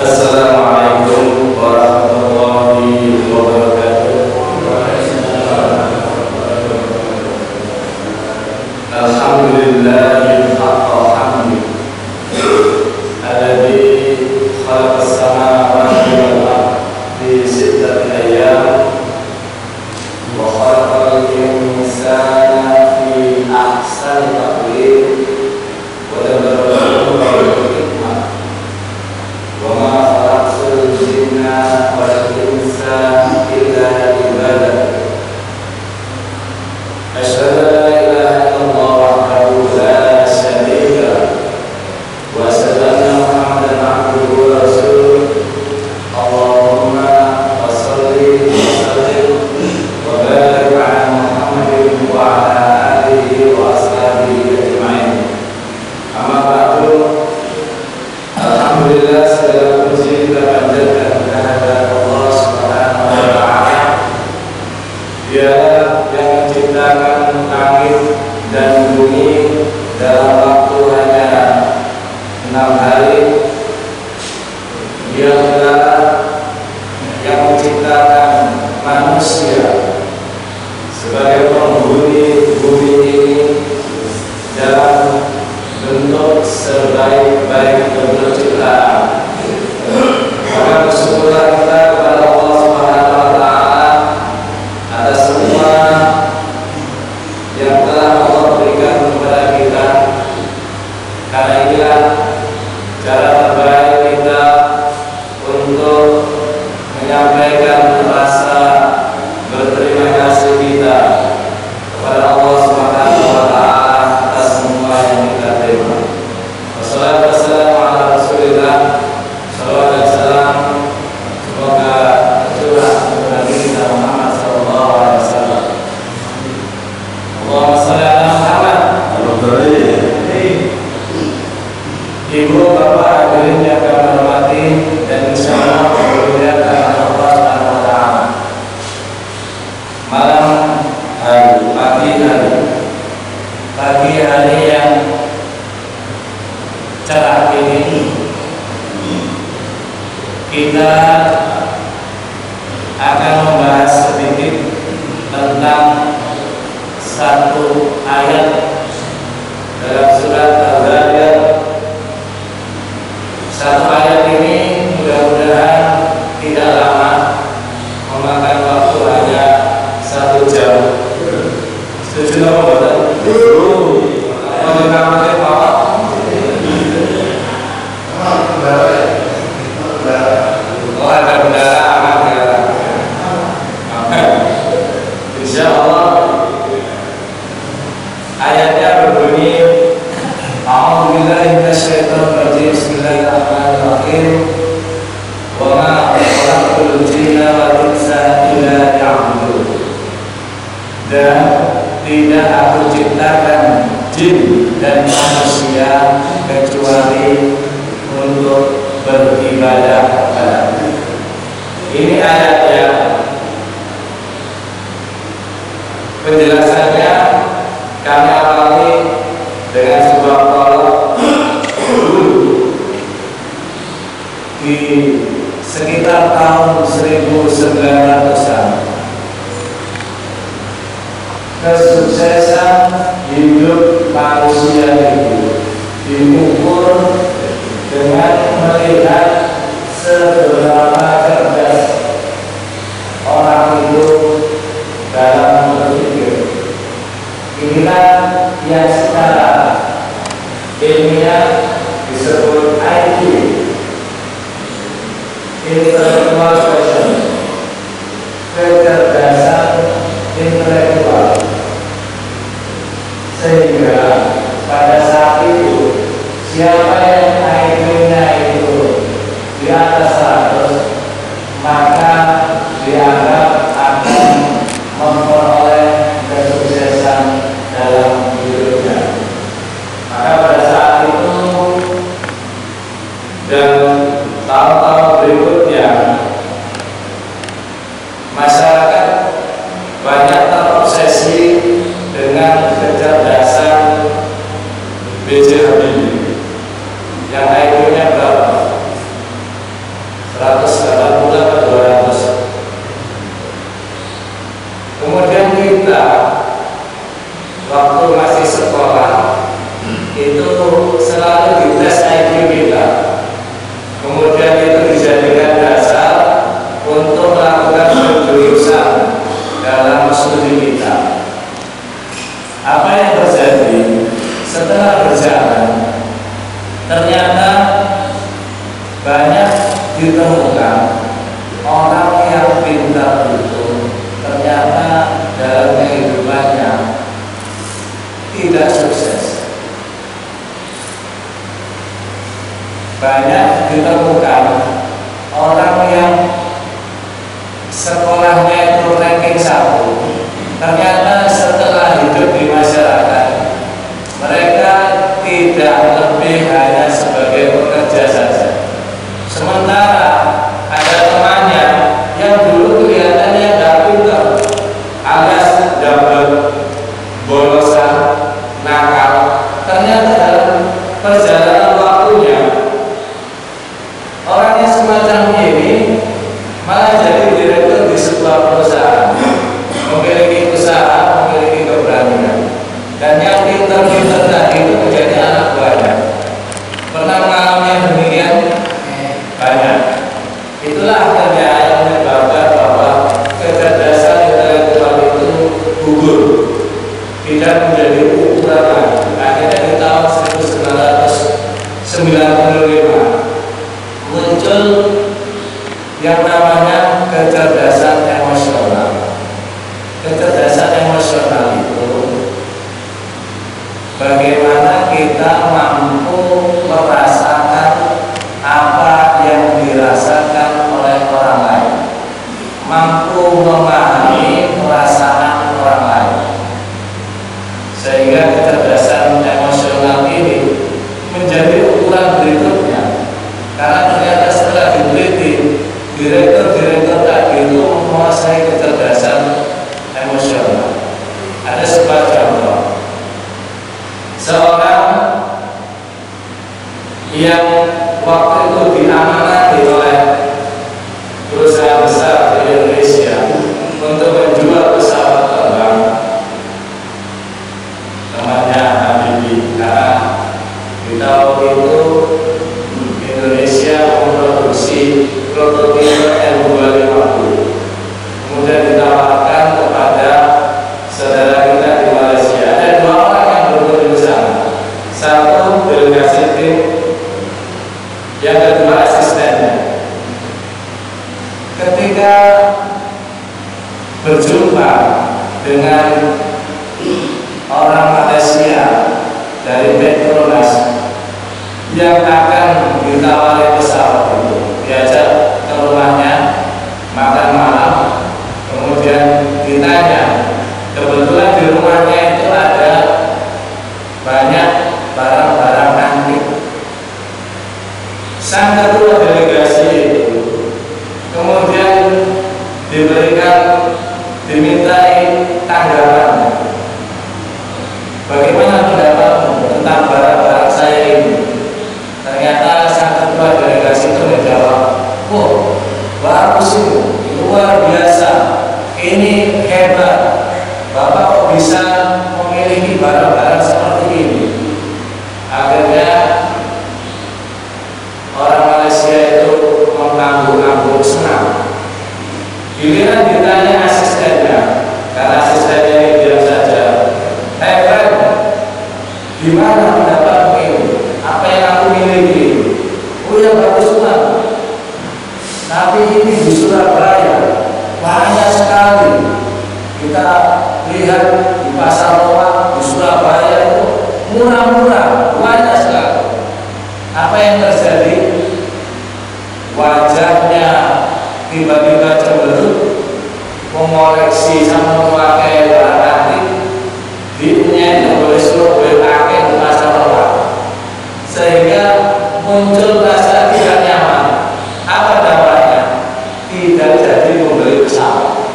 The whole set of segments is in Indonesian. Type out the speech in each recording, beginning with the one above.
Assalamualaikum warahmatullahi wabarakatuh. Alhamdulillahil hamdi alladzi khalaqas samawati wal ardi fi sittati ayyam wa khalaqal insana fi ahsani taqwim wa dabbara wa ma khalaqtul jinna wal insa illa liya'budun. Asyhadu an la ilaha illallah wahdahu la syarika lahu wa asyhadu anna Muhammadan abduhu wa rasuluh. Allahumma shalli wa sallim wa barik ala Muhammadin wa ala alihi wa ashabihi ajma'in. Amma ba'du. Alhamdulillah, segala puji kita panjatkan kehadirat Allah Subhanahu wa taala. Dia yang menciptakan langit dan bumi dalam waktu hanya 6 hari. Dia adalah yang menciptakan manusia sebagai penghuni bumi ini dalam bentuk sebaik-baik bentuk ciptaan. Maka bersyukurlah kita kepada Allah Subhanahu wa taala atas semua yang telah Allah berikan kepada kita. Karena inilah cara terbaik kita untuk menyampaikan rasa berterima kasih kita kepada Allah Subhanahu wa taala atas semua yang kita terima. Wassalatu wassalamu ala Rasulillah. Salawat dan salam semoga tercurah kepada Nabi Muhammad sallallahu alaihi wasallam. Allahumma shalli ala Muhammad. Ibu, bapak, hadirin yang kami hormati dan insyaallah bermuliakan Allah Subhanahu wa taala. Malam hari, pagi hari yang cerah ini, kita akan membahas sedikit tentang satu ayat dalam surat Al-Zariyat. Satu ayat ini mudah-mudahan tidak lama, memakan waktu hanya 1 jam. Setuju apa betul? Oh, ada bendera aman ya. Insyaallah ayatnya berbunyi, A'udzubillahi minasyaitonir rajim. Bismillahirrahmanirrahim. Wa ma khalaqtul jinna wal insa illa liya'budun. Dan tidak aku ciptakan jin dan manusia kecuali untuk beribadah kepadaku. Ini ayatnya. Penjelasannya kami awali dengan sebuah prolog di sekitar tahun 1900-an. Kesuksesan hidup manusia itu diukur dengan melihat seberapa cerdas orang itu dalam berpikir. Inilah yang secara ilmiah disebut IQ, intellectual quotient, kecerdasan intelektual. Sehingga pada saat itu siapa yang IQ-nya itu di atas 100, maka dianggap akan memperoleh kesuksesan dalam hidupnya. Maka pada saat itu dan tahun-tahun berikutnya, masyarakat banyak terobsesi dengan kecerdasan B.J. Habibie yang IQ-nya berapa? banyak ditemukan orang yang pintar itu ternyata dalam kehidupannya tidak sukses. Banyak ditemukan orang yang sekolahnya itu ranking 1, ternyata setelah hidup di masyarakat mereka tidak lebih hanya sebagai pekerja saja. Sementara ada temannya yang dulu kelihatannya gak pintar, alias dapat bolosan, nakal, ternyata dalam perjalanan waktunya orangnya semacam ini malah jadi direktur di sebuah perusahaan, memiliki usaha, memiliki keberanian, dan yang pintar-pintar tadi itu menjadi anak buahnya. Pernah mengalami yang demikian? Banyak. Itulah akhirnya yang menyebabkan bahwa kecerdasan intelektual itu gugur, tidak menjadi ukuran lagi. Akhirnya di tahun 1995 muncul yang namanya kecerdasan emosional. Kecerdasan emosional itu bagaimana kita mampu merasakan apa yang dirasakan oleh orang lain, mampu memahami perasaan orang lain, sehingga kecerdasan emosional ini menjadi ukuran berikutnya. Karena ternyata setelah diteliti, direktur-direktur tadi itu menguasai kecerdasan emosional. Ada sebuah contoh, seorang yang waktu itu diamanati oleh perusahaan besar di Indonesia untuk menjual pesawat terbang, namanya Habibie. Karena di tahun itu Indonesia memproduksi prototipe N250, kemudian ditawarkan kepada saudara kita di Malaysia. Ada 2 orang yang berkunjung di sana, satu delegasi tim, yang kedua asistennya. Ketika berjumpa dengan orang Malaysia dari Petronas yang akan ditawari pesawat itu, diajak ke rumahnya makan malam, kemudian ditanya, kebetulan di rumahnya itu ada banyak barang-barang antik. Sang ketua delegasi itu kemudian dimintai tanggapan, bagaimana pendapatmu tentang barang-barang saya ini. Ternyata sang ketua delegasi itu menjawab, "Oh, bagus itu, luar biasa, ini hebat. Bapak kok bisa memiliki barang-barang seperti ini?" Akhirnya orang Malaysia itu mengangguk-angguk senang. Giliran ditanya asistennya, karena asistennya ini diam saja, "Hey friend, gimana pendapatmu ini? Apa yang aku miliki?" "Oh ya, bagus banget. Tapi ini di Surabaya banyak sekali. Kita lihat di pasar Loak di Surabaya itu murah-murah, banyak sekali." Apa yang terjadi? Wajahnya tiba-tiba cemberut, mengoleksi sama memakai barang antik. Dipunya itu boleh suruh pakai di pasar Loak, sehingga muncul rasa tidak nyaman. Apa dampaknya? Tidak jadi membeli pesawat.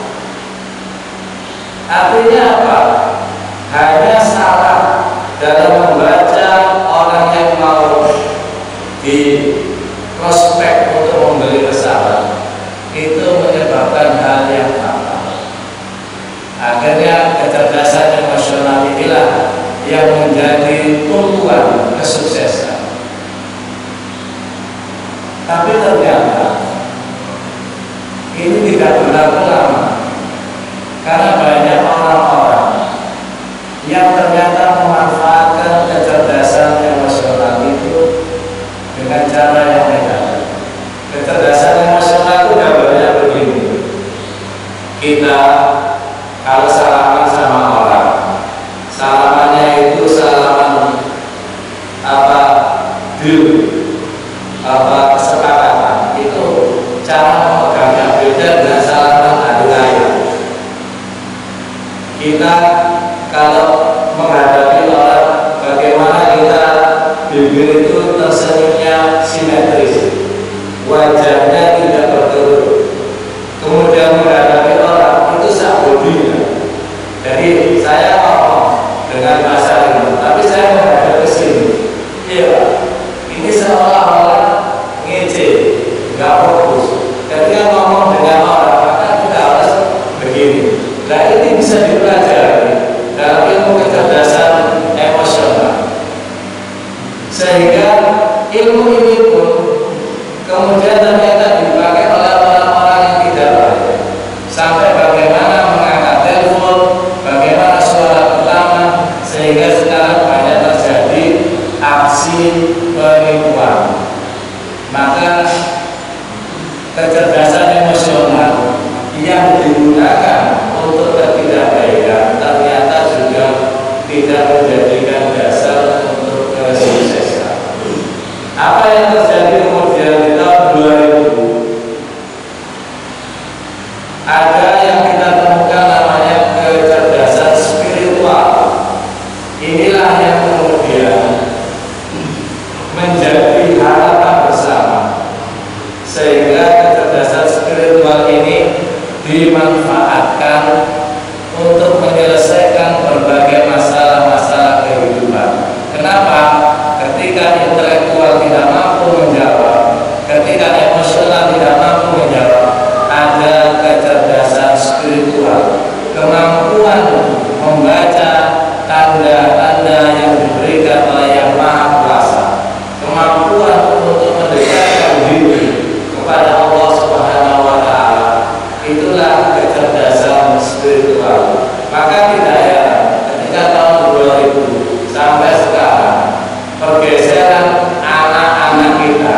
Artinya apa? Hanya salah dalam membaca orang yang mau di prospek untuk membeli pesawat, itu menyebabkan hal yang fatal. Akhirnya kecerdasan emosional inilah yang menjadi tumpuan kesuksesan. Tapi ternyata ini tidak berlaku lama, karena banyak orang-orang yang ternyata memanfaatkan kecerdasan emosional itu dengan cara yang negatif. wajahnya tidak berkerut, kemudian menghadapi orang itu sabodinya. Jadi saya ngomong dengan bahasa ini, tapi saya menghadap ke sini. Iya, ini seolah-olah ngece, nggak fokus. Ketika ngomong dengan orang, maka kita harus begini. Nah, ini bisa dipelajari dalam ilmu kecerdasan emosional, sehingga ilmu ini pun kemudian ternyata dipakai oleh orang-orang yang tidak baik. Sampai bagaimana mengangkat telepon, bagaimana suara pertama, sehingga sekarang banyak terjadi aksi penipuan. Maka kecerdasan emosional yang digunakan untuk ketidakbaikan ternyata juga tidak menjadikan dasar untuk kesuksesan. Apa yang terjadi kemudian di tahun 2000? Ada yang kita temukan namanya kecerdasan spiritual. Inilah yang kemudian menjadi harapan bersama, sehingga kecerdasan spiritual ini dimanfaatkan untuk menyelesaikan berbagai masalah-masalah kehidupan. Kenapa? Ketika intelektual tidak mampu menjawab, ketika emosional tidak mampu menjawab, ada kecerdasan spiritual, kemampuan membaca tanda-tanda yang diberikan oleh Yang Maha Kuasa, kemampuan untuk mendekatkan diri kepada Allah Subhanahu wa Ta'ala. Itulah kecerdasan spiritual. Maka tidak heran ketika tahun 2000 sampai sekarang pergeseran anak-anak kita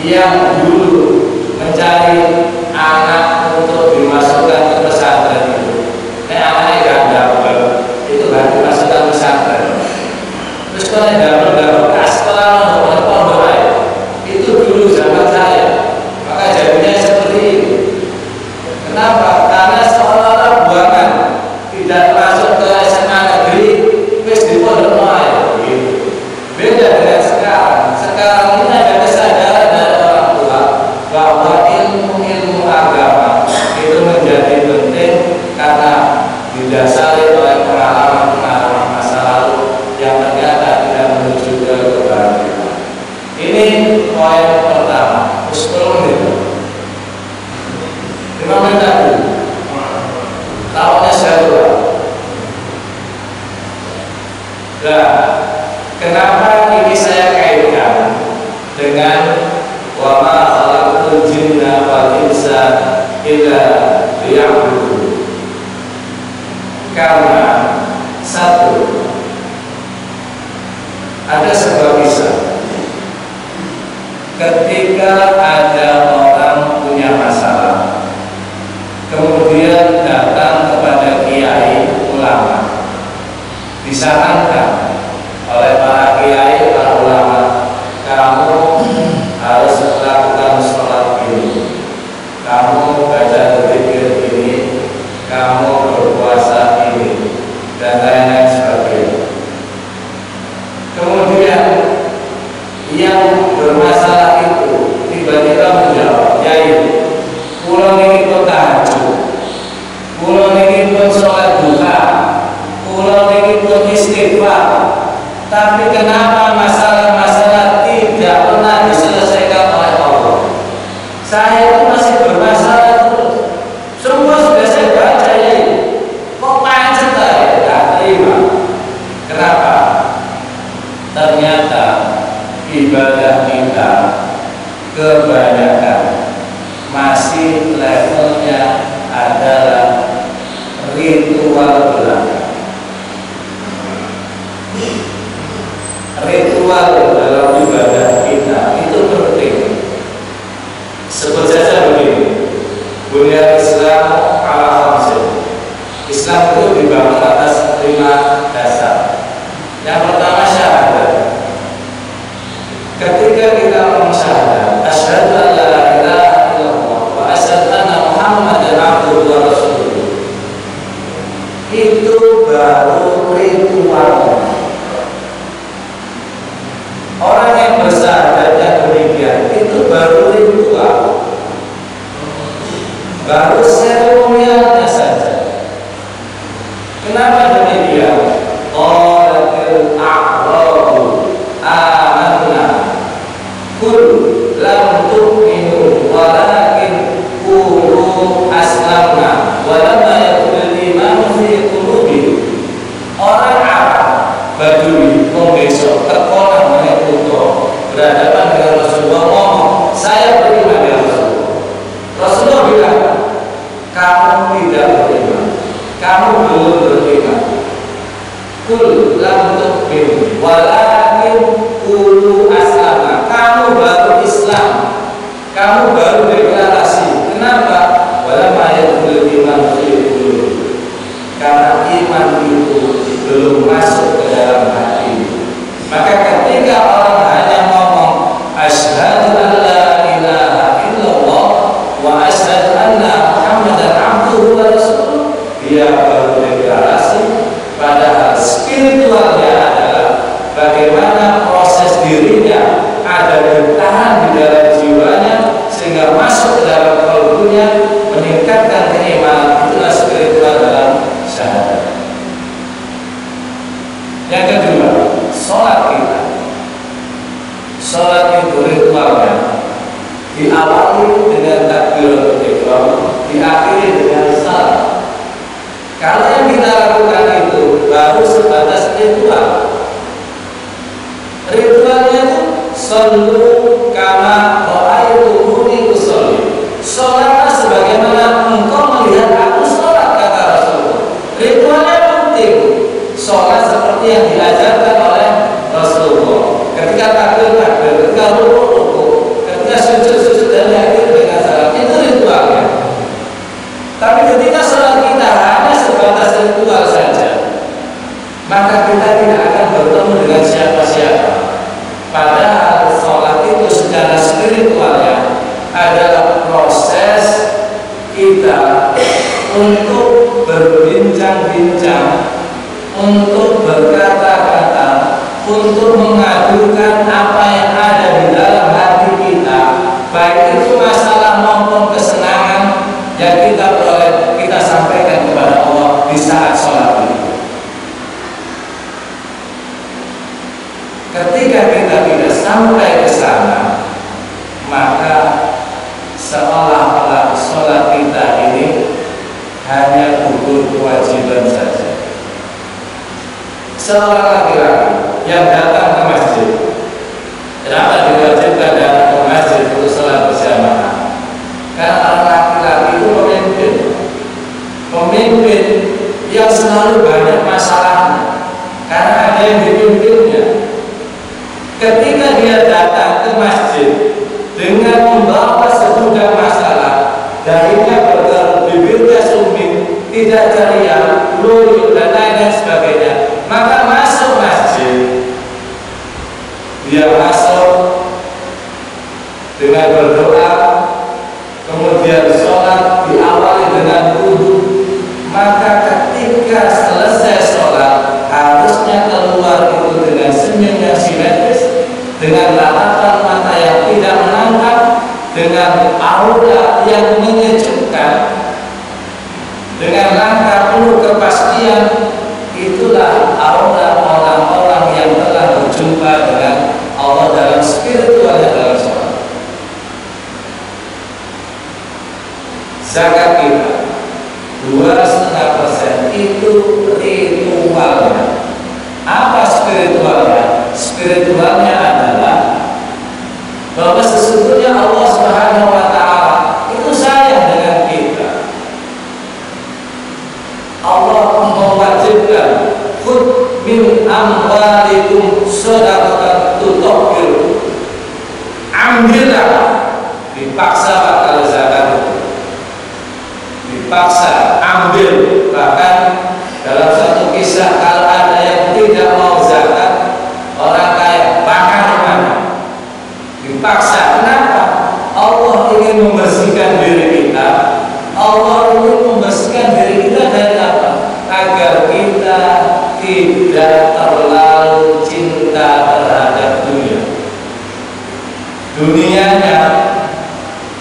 yang dulu mencari anak untuk dimasukkan ke pesantren itu. Anaknya gak dapet, itu gak dimasukkan ke pesantren. Terus kalau dapet sekolah pondok itu dulu zaman saya. Maka jadinya seperti ini. Kenapa? Karena seolah-olah buangan tidak masuk ke SMA negeri, wis di pondok gitu. Beda dengan sekarang. Sekarang ini ada kesadaran dari orang tua bahwa ilmu-ilmu agama itu menjadi penting karena didasari oleh pengalaman-pengalaman masa lalu yang ternyata tidak menuju ke kebahagiaan. Ini poin pertama. 10 menit. 5 menit lagi. Tahunnya saya lupa. Nah, kenapa ini saya kaitkan dengan wa ma khalaqtul jinna wal insa illa liya'budun? Karena satu, ada sebuah kisah. Ketika ada orang punya masalah, kemudian datang kepada kiai ulama, disarankan oleh para kiai, para ulama, kamu harus melakukan sholat ini, kamu baca zikir ini, kamu berpuasa ini, dan lain-lain sebagainya. Kemudian yang bermasalah itu tiba-tiba menjawab, "Yai, kula niki pun tahajud, kula niki pun sholat duha, kula niki pun istighfar, tapi kenapa masalah-masalah tidak pernah diselesaikan oleh Allah? Saya itu masih bermasalah terus. Semua sudah saya baca, Yai, kok pancet saya tidak terima. Kenapa? Ternyata ibadah kita kebanyakan masih levelnya adalah ritual belaka. Ritual dalam ibadah kita itu penting. Sebut saja begini, Bunyal Islam ala khamsin. Islam itu dibangun atas 5 dasar. Yang pertama syahadat. Ketika kita mensyahadat, asyhadu an la ilaha illallah wa asyhadu anna Muhammadan abduhu wa rasuluh, itu baru ritual. Orang yang bersyahadat yang demikian itu baru ritual. baru deklarasi. Kenapa? Walamma yadkhulul iman fi qulub. Karena iman itu belum masuk ke dalam hati. Maka ketika orang hanya ngomong asyhadu an la ilaha illallah wa asyhadu anna Muhammadan abduhu wa rasuluh, dia baru deklarasi, padahal spiritualnya adalah bagaimana proses dirinya ada ditahan di dalam jiwanya sehingga masuk ke dalam kalbunya, meningkatkan keimanan. Itulah spiritual dalam syahadat. Yang kedua, sholat kita. Sholat itu ritualnya diawali dengan takbiratul ihram, diakhiri dengan salam. Kalau yang kita lakukan itu baru sebatas ritual. Ritualnya itu shollu kama ra'aitumuni usolli. Sholatlah sebagaimana engkau melihat aku sholat, kata Rasulullah. Ritualnya penting. Sholat seperti yang diajarkan oleh Rasulullah. Ketika takbir, ketika rukuk, ketika sujud dan akhir dengan salam, itu ritualnya. Tapi ketika sholat kita hanya sebatas ritual saja, maka kita tidak akan bertemu dengan siapa-siapa. Padahal sholat itu secara spiritualnya adalah proses kita untuk berbincang-bincang, untuk berkata-kata, untuk mengadukan apa yang ada di dalam hati kita, baik itu masalah maupun kesenangan yang kita peroleh, kita sampaikan kepada Allah di saat sholat itu. Ketika kita tidak sampai ke sana, maka seolah-olah sholat kita ini hanya gugur kewajiban saja. Seorang laki-laki yang datang ke masjid, kenapa diwajibkan datang ke masjid untuk sholat berjamaah? Karena orang laki-laki itu pemimpin yang selalu banyak masalahnya, karena ada yang dipimpinnya. Ketika dia datang ke masjid dengan membawa segudang masalah, dahinya bergerak, bibirnya sumit, tidak ceria, loyo dan lain sebagainya, maka masuk masjid, dia masuk dengan berdoa, kemudian sholat diawali dengan wudu. Maka ketika selesai sholat, harusnya keluar itu dengan senyum yang simetris, dengan tatapan mata yang tidak menangkap, dengan aura yang menyejukkan, dengan langkah penuh kepastian. Itulah aura orang-orang yang telah berjumpa dengan Allah dalam spiritualnya dalam sholat. Zakat kita 2,5% itu ritualnya. Apa spiritualnya? Spiritualnya adalah bahwa sesungguhnya Allah Subhanahu wa Ta'ala itu sayang dengan kita. Allah mewajibkan khudz min amwalikum shadaqatan tutahhirukum. Ambillah, dipaksa kalau zakat itu. Dipaksa ambil, bahkan dalam satu kisah kalau ada yang tidak mau zakat, orang kaya bakar mana, dipaksa. Kenapa? Allah ingin membersihkan diri kita. Allah ingin membersihkan diri kita dari apa? Agar kita tidak terlalu cinta terhadap dunia. Dunianya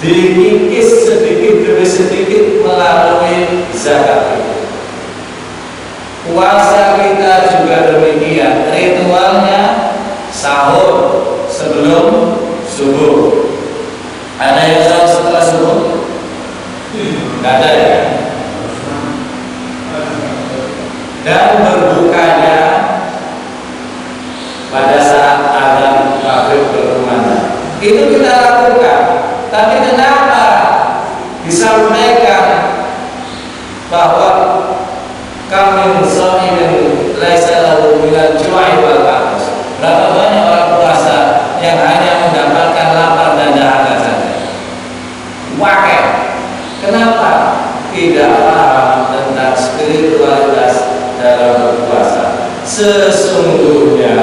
dikikis sedikit demi sedikit melalui zakat itu. Puasa kita juga demikian. Ritualnya sahur sebelum subuh. Ada yang sahur setelah subuh? Tidak ada ya. Dan berbukanya pada saat adzan maghrib berkumandang. Itu kita lakukan. Tapi kenapa disampaikan bahwa kami sha'imin laisa lahu minal ju'i wal 'atash? Berapa banyak orang puasa yang hanya mendapatkan lapar dan dahaga saja. tidak paham tentang spiritualitas dalam berpuasa. Sesungguhnya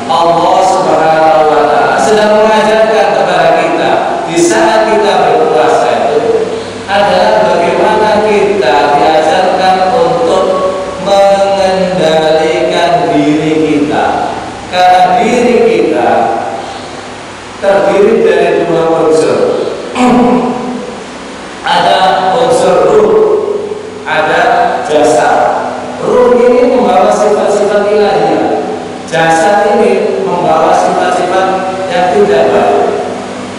Allah Subhanahu wa Ta'ala sedang mengajarkan kepada kita di saat kita berpuasa itu adalah bagaimana kita diajarkan untuk mengendalikan diri kita, karena diri kita terdiri dari dua unsur. Ada unsur ruh, ada jasad. Ruh ini membawa sifat-sifat ilahiyah, jasad ini membawa sifat-sifat yang tidak baik.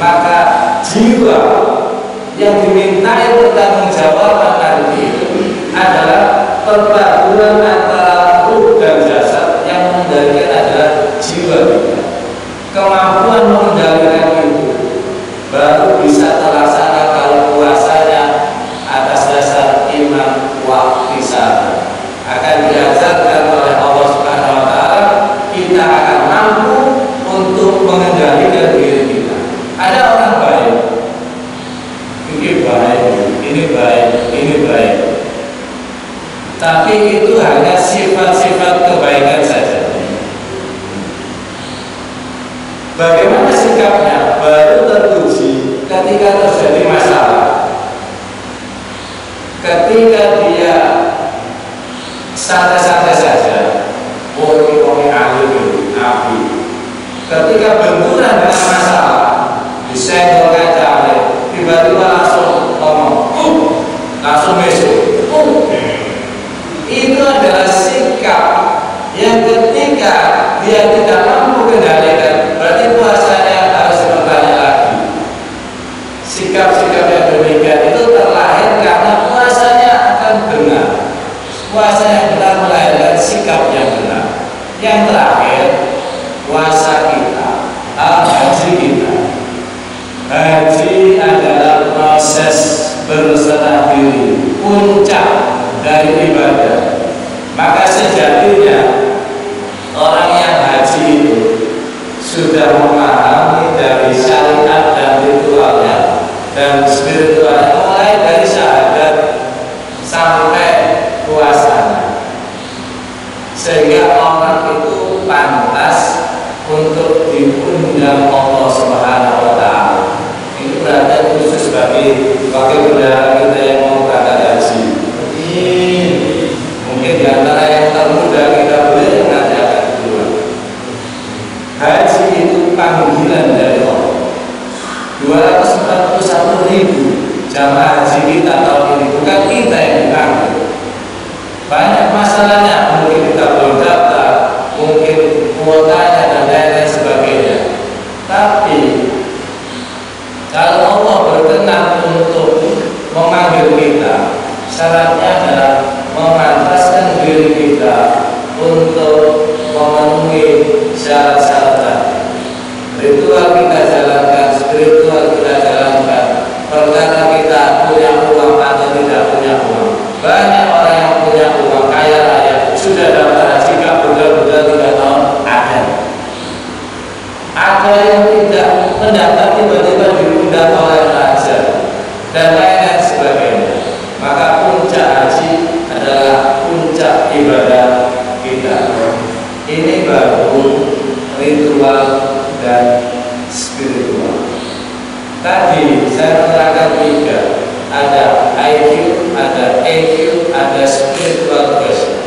Maka jiwa yang dimintai pertanggungjawaban nanti adalah perpaduan antara ruh dan jasad. Yang mengendalikan adalah jiwa kita. Kemampuan mengendalikan itu baru bisa terlaksana kalau puasanya atas dasar iman wahtisab. Akan diajarkan oleh Allah Subhanahu wa Ta'ala, kita akan mampu untuk mengendalikan diri kita. Ada orang baik, ini baik, ini baik, ini baik, tapi itu hanya sifat-sifat kebaikan saja. Bagaimana sikapnya baru teruji ketika terjadi masalah. Ketika dia santai-santai saja, ini alim, api. Ketika benturan dengan masalah, disenggol kaca, tiba-tiba langsung ngomong, langsung mesuk. Itu adalah sikap yang ketika dia tidak mampu kendalikan, berarti puasanya harus bertanya lagi. Sikap-sikap yang demikian itu terlahir karena puasanya akan benar. Puasa yang benar melahirkan sikap yang benar. Yang terakhir, puasa kita, haji kita. Haji adalah proses berserah diri, puncak dari ibadah. Maka sejatinya orang yang haji itu sudah memahami dari syariat dan ritualnya dan spiritualnya, mulai dari syahadat sampai puasanya, sehingga orang itu pantas untuk diundang Allah Subhanahu wa Ta'ala. Ini berarti khusus bagi bendahara kita yang mau berangkat haji. Mungkin di antara yang termuda kita boleh nanti akan keluar. Haji itu panggilan dari Allah. 241.000 jamaah haji kita tahun ini, bukan kita yang dipanggil. Banyak masalahnya, mungkin kita belum daftar, mungkin kuotanya dan lain-lain sebagainya. Tapi kalau Allah berkenan untuk memanggil kita, syaratnya adalah memantaskan diri kita untuk memenuhi syarat-syarat tadi. Ritual kita jalankan, spiritual kita jalankan, perkara kita punya uang atau tidak punya uang. Banyak orang yang punya uang kaya raya sudah daftar haji betul-betul 3 tahun ada. Ada yang tidak mendaftar tiba-tiba diundang oleh raja dan lain-lain sebagainya. Maka puncak haji adalah puncak ibadah kita. Ini baru ritual dan spiritual. Tadi saya menerangkan 3. Ada IQ, ada EQ, ada spiritual quest.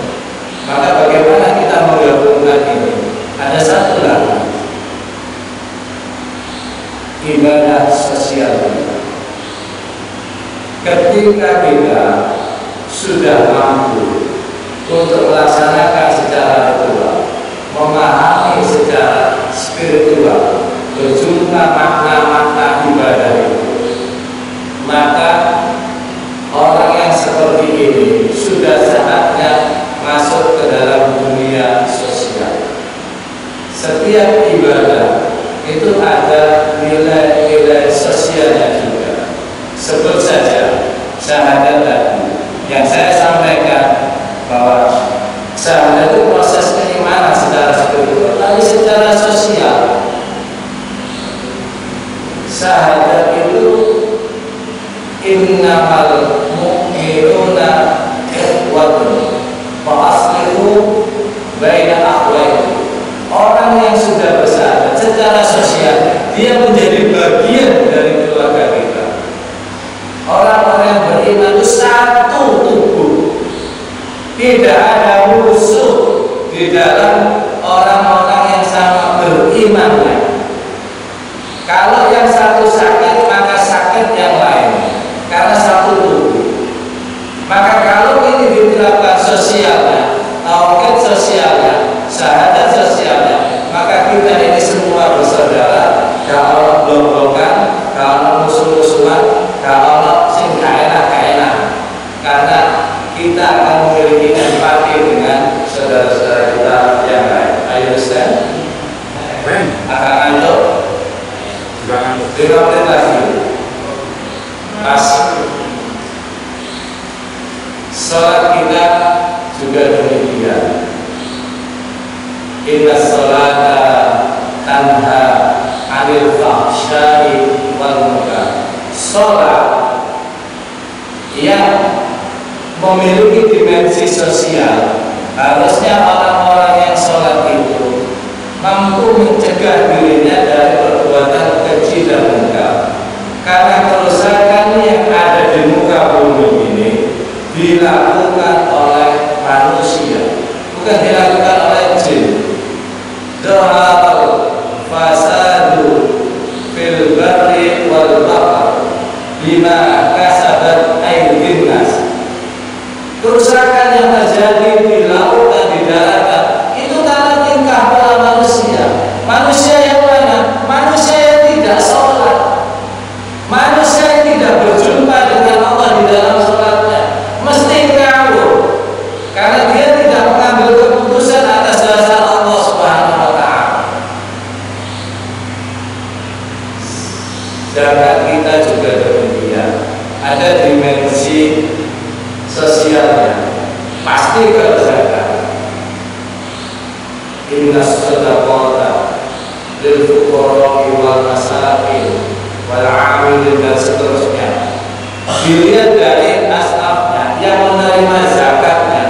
Maka bagaimana kita menggabungkan ini? Ada satu lagi, ibadah sosial kita. Ketika kita sudah mampu untuk melaksanakan secara ritual, memahami secara spiritual berjumlah makna-makna ibadah itu, maka orang yang seperti ini sudah saatnya masuk ke dalam dunia sosial. Setiap ibadah itu ada nilai-nilai sosialnya juga. Sebut saja syahadat tadi yang saya sampaikan, bahwa syahadat itu proses keimanan secara spiritual, tapi secara sosial syahadat itu innamal mu'min mu'minuna ikhwatun fa aslihu baina akhwaykum. Orang yang sudah bersahabat secara sosial, dia menjadi bagian dari keluarga kita. Orang-orang yang beriman itu satu tubuh, tidak ada musuh di dalam orang-orang yang sama beriman. Kalau yang satu sakit, maka sakit yang lain, karena satu tubuh. Maka kalau ini diterapkan sosialnya, tauhid sosialnya, syahadat sosialnya, maka kita ini semua bersaudara. Kalau blok-blokan, kalau musuh-musuhan, kalau sing enak-enak, karena kita akan memiliki empati dengan saudara-saudara kita yang lain. Ayo Ustaz, akan ngantuk 5 menit lagi. Pas sholat kita juga demikian. Inna sholata tanha 'anil fahsya'i wal munkar. Sholat yang memiliki dimensi sosial, harusnya orang-orang yang sholat itu mampu mencegah dirinya dari perbuatan keji dan munkar. Karena kerusakan yang ada di muka bumi ini dilakukan oleh manusia, bukan dilakukan oleh jin. Dohatul fasadu fil barri wal bahr bima kasabat aydin nas. Kerusakan yang terjadi di laut dan di daratan itu karena tingkah pola manusia. Manusia yang mana? Manusia yang tidak sholat, manusia yang tidak berjumpa dengan Allah di dalam sholatnya, mesti ngawur karena dia tidak mengambil keputusan atas dasar Allah Subhanahu wa Ta'ala. Zakat kita juga demikian, ada dimensi sosialnya, pasti kalau zakat. Inna shadaqata lil fuqara'i wal masakin wal 'amilin dan seterusnya. Dilihat dari asnafnya yang menerima zakatnya,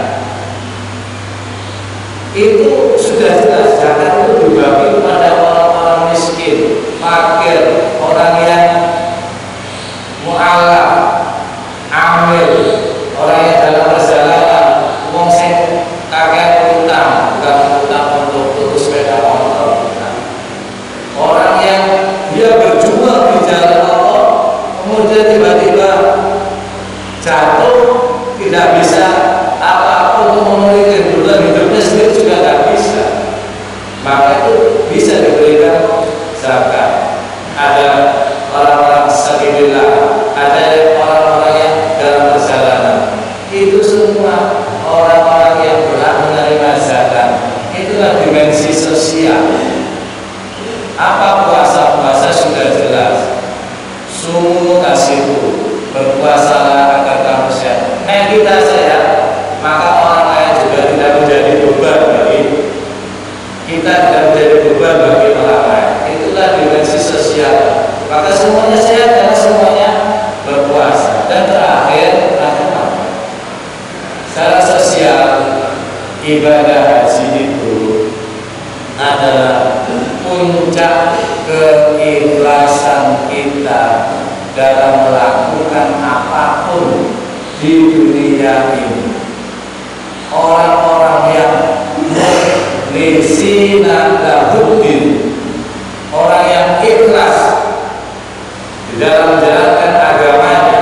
itu sudah jelas zakat itu dibagi kepada orang-orang miskin, fakir, orang yang mu'alaf, amil, orang yang dalam perjalanan, wong sing kakek utang, bukan utang untuk urus sepeda motor, orang yang dia berjuang di jalan Allah, kemudian tiba-tiba jatuh, tidak bisa apa-apa untuk memenuhi kebutuhan hidupnya sendiri juga tidak bisa, maka itu bisa diberikan zakat. Ada orang-orang sabilillah, ada orang-orang yang dalam perjalanan, itu semua orang-orang yang berhak menerima zakat. Itulah dimensi sosial. Apa puasa sudah jelas. Sumu tasihu, berpuasalah agar kamu sehat. Nah, kita sehat, maka orang lain juga tidak menjadi beban bagi kita, tidak menjadi beban bagi orang lain. Itulah dimensi sosial. Maka semuanya sehat karena semuanya berpuasa. Dan terakhir, secara sosial, ibadah haji itu adalah puncak keikhlasan kita dalam melakukan apapun di dunia ini. Orang-orang yang mukhlisina lahuddin, orang yang ikhlas di dalam menjalankan agamanya,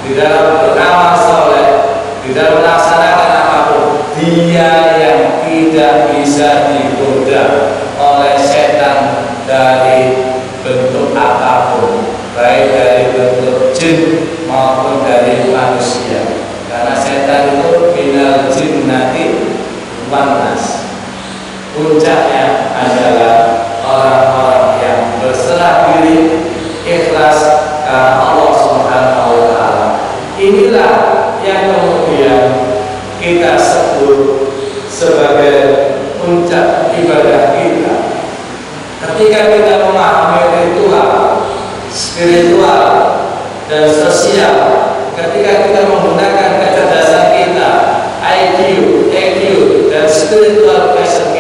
di dalam beramal soleh, di dalam melaksanakan apapun, dia yang tidak bisa digoda oleh setan dari bentuk apapun, baik dari bentuk jin maupun dari manusia. Karena setan itu minal jinnati wan nas. Puncaknya adalah orang-orang yang berserah diri, ikhlas karena Allah Subhanahu wa Ta'ala. Inilah yang kemudian kita sebut sebagai puncak ibadah kita. Ketika kita memahami ritual, spiritual dan sosial, ketika kita menggunakan EQ dan spiritual passion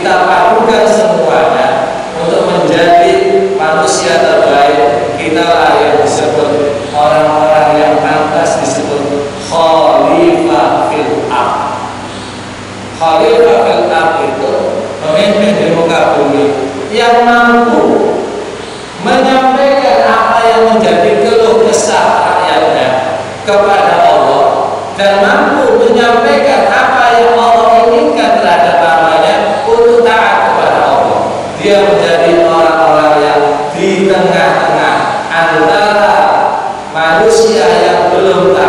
kita padukan semuanya untuk menjadi manusia terbaik. Kita lah yang disebut orang-orang yang pantas disebut khalifah fil ardh. Khalifah fil ardh itu pemimpin di muka bumi yang mampu menyampaikan apa yang menjadi keluh kesah rakyatnya kepada Allah dan mampu menyampaikan apa yang Allah inginkan terhadap hambanya untuk taat kepada Allah. Dia menjadi orang-orang yang di tengah-tengah antara manusia yang belum taat